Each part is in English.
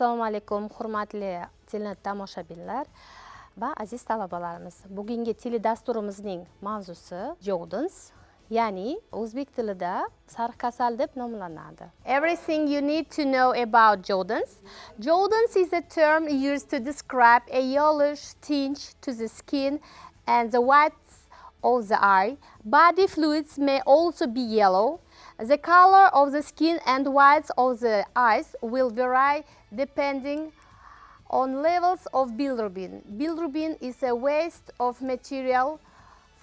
Assalomu alaykum, hurmatli tomoshabinlar va aziz talabalarimiz. Bugungi teledasturimizning mavzusi jaundice, ya'ni o'zbek tilida sariq kasal deb nomlanadi. Everything you need to know about jaundice. Jaundice is a term used to describe a yellowish tinge to the skin and the whites of the eye. Body fluids may also be yellow. The color of the skin and whites of the eyes will vary depending on levels of bilirubin. Bilirubin is a waste of material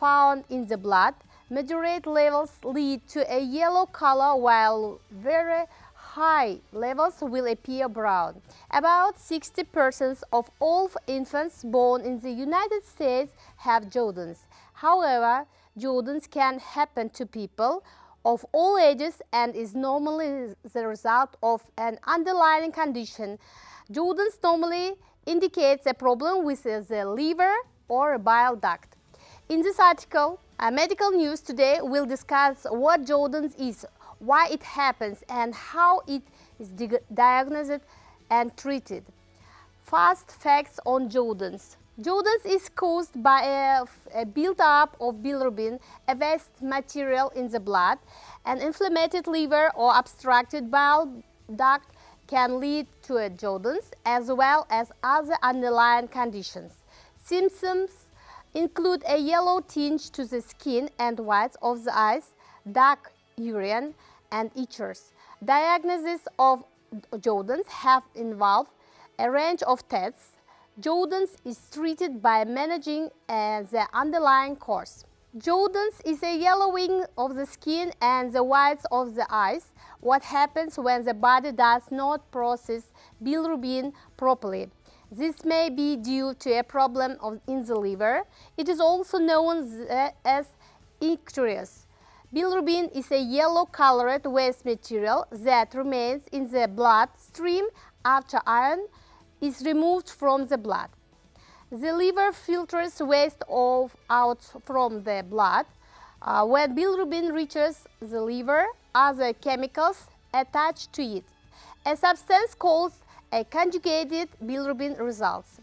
found in the blood. Moderate levels lead to a yellow color, while very high levels will appear brown. About 60% of all infants born in the United States have jaundice. However, jaundice can happen to people of all ages and is normally the result of an underlying condition. Jaundice normally indicates a problem with the liver or bile duct. In this article, Medical News today will discuss what jaundice is, why it happens, and how it is diagnosed and treated. Fast facts on jaundice. Jaundice is caused by a build-up of bilirubin, a waste material in the blood. An inflamed liver or obstructed bile duct can lead to a jaundice, as well as other underlying conditions. Symptoms include a yellow tinge to the skin and whites of the eyes, dark urine, and itchers. Diagnosis of jaundice have involved a range of tests. Jaundice is treated by managing the underlying cause. Jaundice is a yellowing of the skin and the whites of the eyes. What happens when the body does not process bilirubin properly? This may be due to a problem in the liver. It is also known as icterus. Bilirubin is a yellow-colored waste material that remains in the bloodstream after iron is removed from the blood. The liver filters waste out from the blood. When bilirubin reaches the liver, other chemicals attach to it. A substance called a conjugated bilirubin results.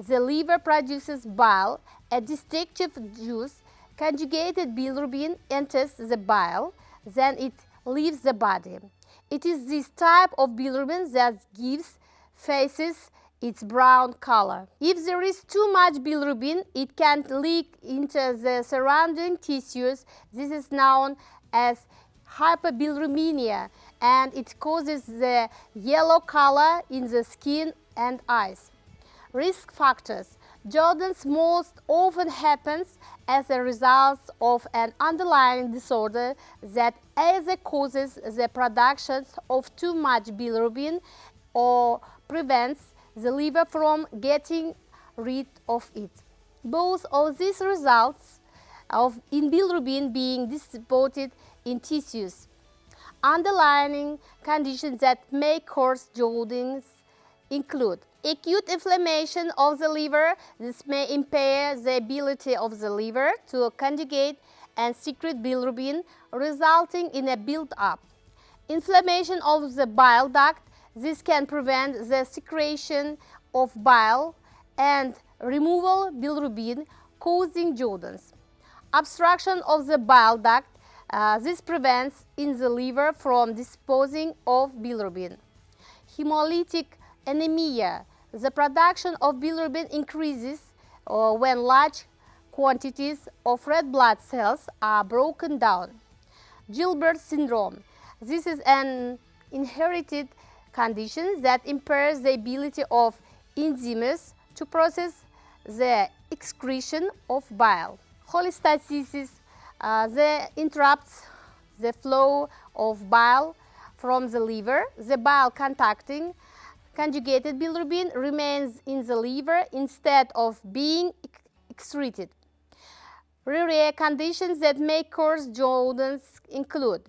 The liver produces bile, a distinctive juice. Conjugated bilirubin enters the bile, then it leaves the body. It is this type of bilirubin that gives faces its brown color. If there is too much bilirubin, it can leak into the surrounding tissues. This is known as hyperbilirubemia, and it causes the yellow color in the skin and eyes. Risk factors. Jaundice most often happens as a result of an underlying disorder that either causes the production of too much bilirubin or prevents the liver from getting rid of it. Both of these results in bilirubin being distributed in tissues. Underlying conditions that may cause jaundice include acute inflammation of the liver. This may impair the ability of the liver to conjugate and secrete bilirubin, resulting in a build-up. Inflammation of the bile duct. This can prevent the secretion of bile and removal bilirubin, causing jaundice. Obstruction of the bile duct. This prevents in the liver from disposing of bilirubin. Hemolytic anemia. The production of bilirubin increases when large quantities of red blood cells are broken down. Gilbert syndrome. This is an inherited condition that impairs the ability of enzymes to process the excretion of bile. Cholestasis interrupts the flow of bile from the liver. The bile containing conjugated bilirubin remains in the liver instead of being excreted. Rare conditions that may cause jaundice include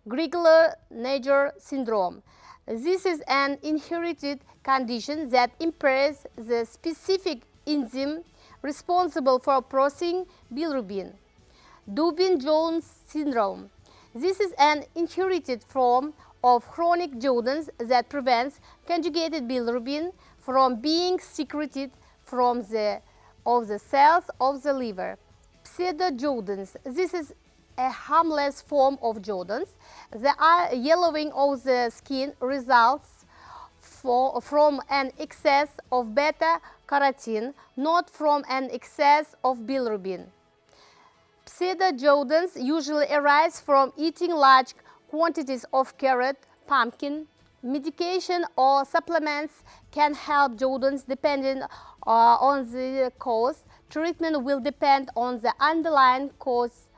Crigler-Najjar syndrome. This is an inherited condition that impairs the specific enzyme responsible for processing bilirubin. Dubin-Jones syndrome. This is an inherited form of chronic jaundice that prevents conjugated bilirubin from being secreted from the cells of the liver. Pseudojaundice. This is a harmless form of jaundice. The yellowing of the skin results from an excess of beta-carotene, not from an excess of bilirubin. Pseudojaundice usually arises from eating large quantities of carrot, pumpkin. Medication or supplements can help jaundice depending on the cause. Treatment will depend on the underlying cause.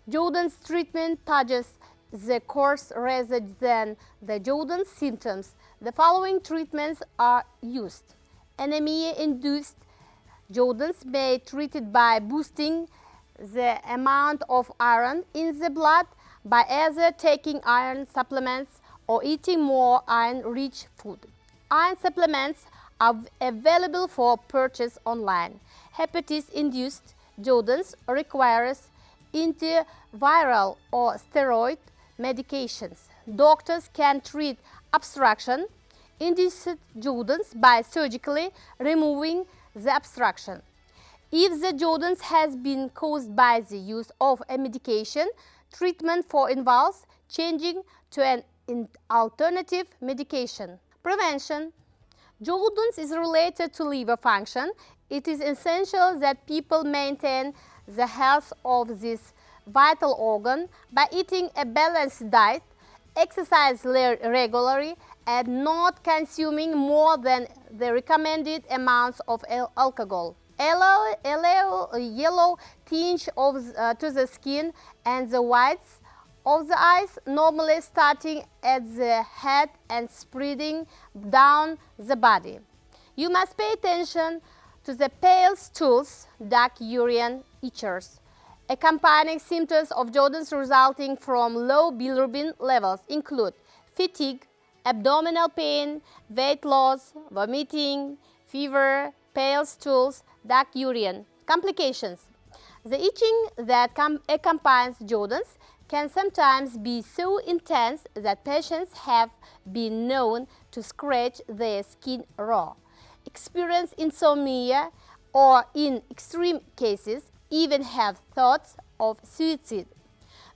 Jaundice treatment touches the cause rather than the jaundice symptoms. The following treatments are used. Anemia-induced jaundice may be treated by boosting the amount of iron in the blood by either taking iron supplements or eating more iron-rich food. Iron supplements are available for purchase online. Hepatitis-induced jaundice requires antiviral or steroid medications. Doctors can treat obstruction-induced jaundice by surgically removing the obstruction. If the jaundice has been caused by the use of a medication, treatment involves changing to an alternative medication. Prevention. Jaundice is related to liver function. It is essential that people maintain the health of this vital organ by eating a balanced diet, exercise regularly, and not consuming more than the recommended amounts of alcohol. A yellow tinge to the skin and the whites of the eyes, normally starting at the head and spreading down the body. You must pay attention to the pale stools, dark urine, itchers. Accompanying symptoms of jaundice resulting from low bilirubin levels include fatigue, abdominal pain, weight loss, vomiting, fever, pale stools, dark urine. Complications. The itching that accompanies jaundice can sometimes be so intense that patients have been known to scratch their skin raw, experience insomnia, or in extreme cases, even have thoughts of suicide.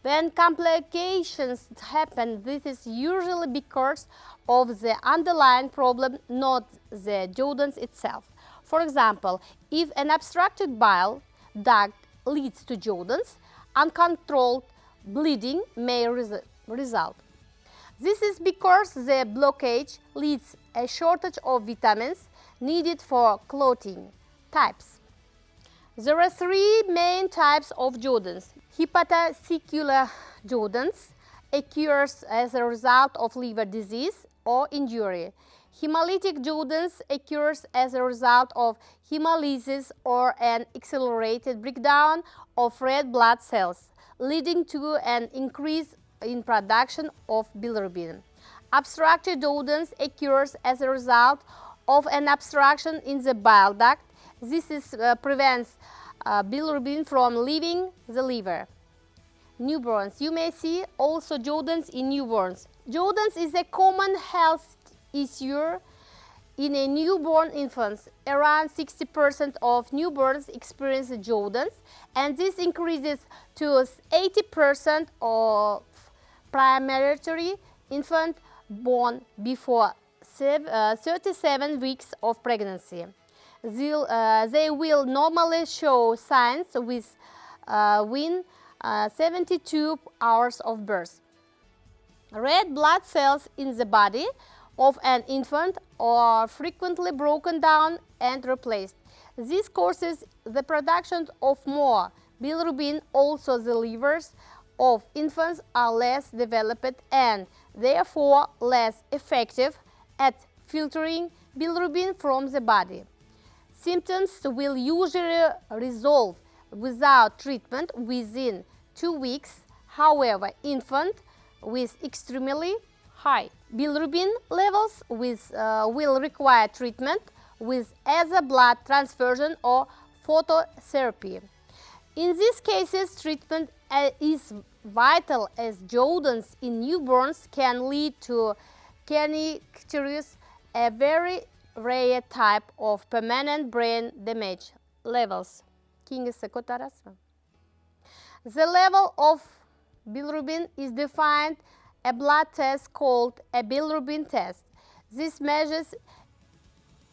When complications happen, this is usually because of the underlying problem, not the jaundice itself. For example, if an obstructed bile duct leads to jaundice, uncontrolled bleeding may result. This is because the blockage leads a shortage of vitamins needed for clotting. Types. There are three main types of jaundice. Hepatosecondary jaundice occurs as a result of liver disease or injury. Hemolytic jaundice occurs as a result of hemolysis or an accelerated breakdown of red blood cells, leading to an increase in production of bilirubin. Obstructive jaundice occurs as a result of an obstruction in the bile duct. This prevents bilirubin from leaving the liver. Newborns. You may see also jaundice in newborns. Jaundice is a common health issue in a newborn infants. Around 60% of newborns experience jaundice, and this increases to 80% of premature infant born before 37 weeks of pregnancy. They will normally show signs within 72 hours of birth. Red blood cells in the body of an infant are frequently broken down and replaced. This causes the production of more bilirubin. Also, the livers of infants are less developed and therefore less effective at filtering bilirubin from the body. Symptoms will usually resolve without treatment within 2 weeks. However, infants with extremely high bilirubin levels will require treatment with either blood transfusion or phototherapy. In these cases, treatment is vital as jaundice in newborns can lead to kernicterus, a very rare type of permanent brain damage levels. Keyingisi ko'tarasizmi? The level of bilirubin is defined a blood test called a bilirubin test. This measures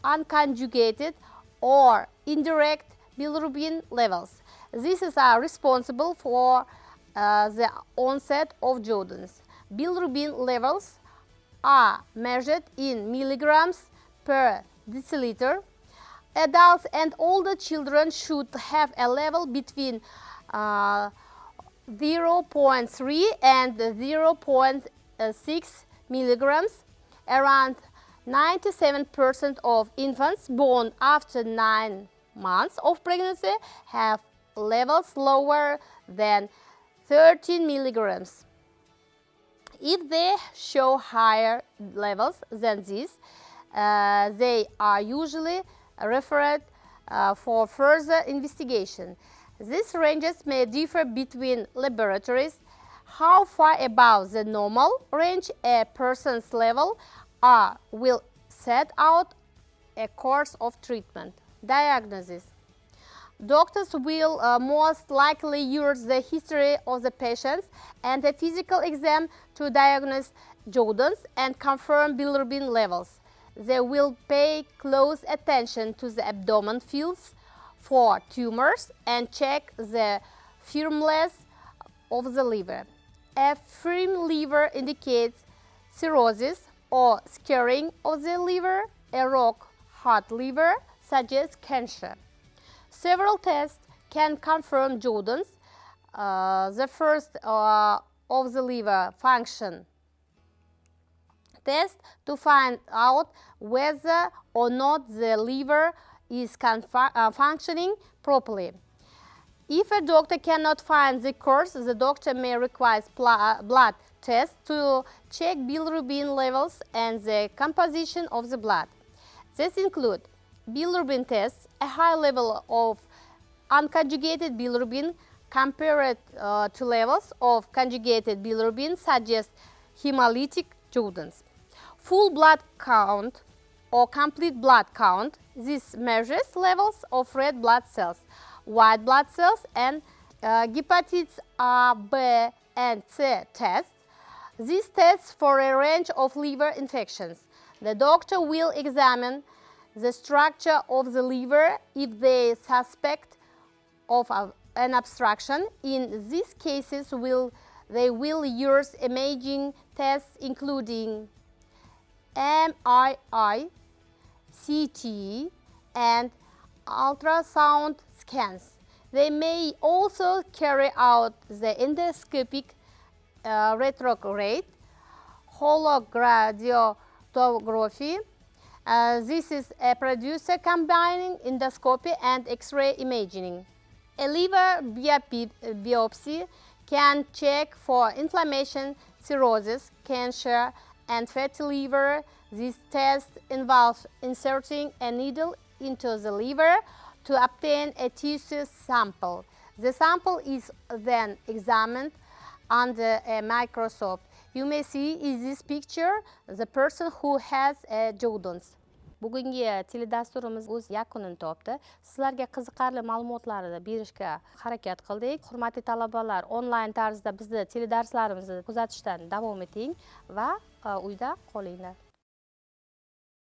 unconjugated or indirect bilirubin levels. These are responsible for the onset of jaundice. Bilirubin levels are measured in milligrams per deciliter. Adults and older children should have a level between 0.3 and 0.6 milligrams. Around 97% of infants born after 9 months of pregnancy have levels lower than 13 milligrams. If they show higher levels than this, they are usually referred for further investigation. These ranges may differ between laboratories. How far above the normal range a person's level are will set out a course of treatment. Diagnosis. Doctors will most likely use the history of the patients and a physical exam to diagnose jaundice and confirm bilirubin levels. They will pay close attention to the abdomen fields for tumors and check the firmness of the liver. A firm liver indicates cirrhosis or scarring of the liver. A rock-hard liver suggests cancer. Several tests can confirm jaundice. The first of the liver function test to find out whether or not the liver is functioning properly. If a doctor cannot find the cause, the doctor may require blood tests to check bilirubin levels and the composition of the blood. These include bilirubin tests. A high level of unconjugated bilirubin compared to levels of conjugated bilirubin suggests hemolytic jaundice. Full blood count or complete blood count. This measures levels of red blood cells, white blood cells, and hepatitis A, B, and C tests. These tests for a range of liver infections. The doctor will examine the structure of the liver if they suspect of an obstruction. In these cases, they will use imaging tests including MRI, CT, and ultrasound scans. They may also carry out the endoscopic retrograde hologradiography. This is a procedure combining endoscopy and X-ray imaging. A liver biopsy can check for inflammation, cirrhosis, cancer, and fatty liver. This test involves inserting a needle into the liver to obtain a tissue sample. The sample is then examined under a microscope. You may see in this picture the person who has a jaundice. Bugungi teledasturimiz o'z yakunini topdi. Sizlarga qiziqarli ma'lumotlarni berishga harakat qildik. Hurmatli talabalar, onlayn tarzda bizni teledarslarimizni kuzatishdan davom eting va uyda qolinglar.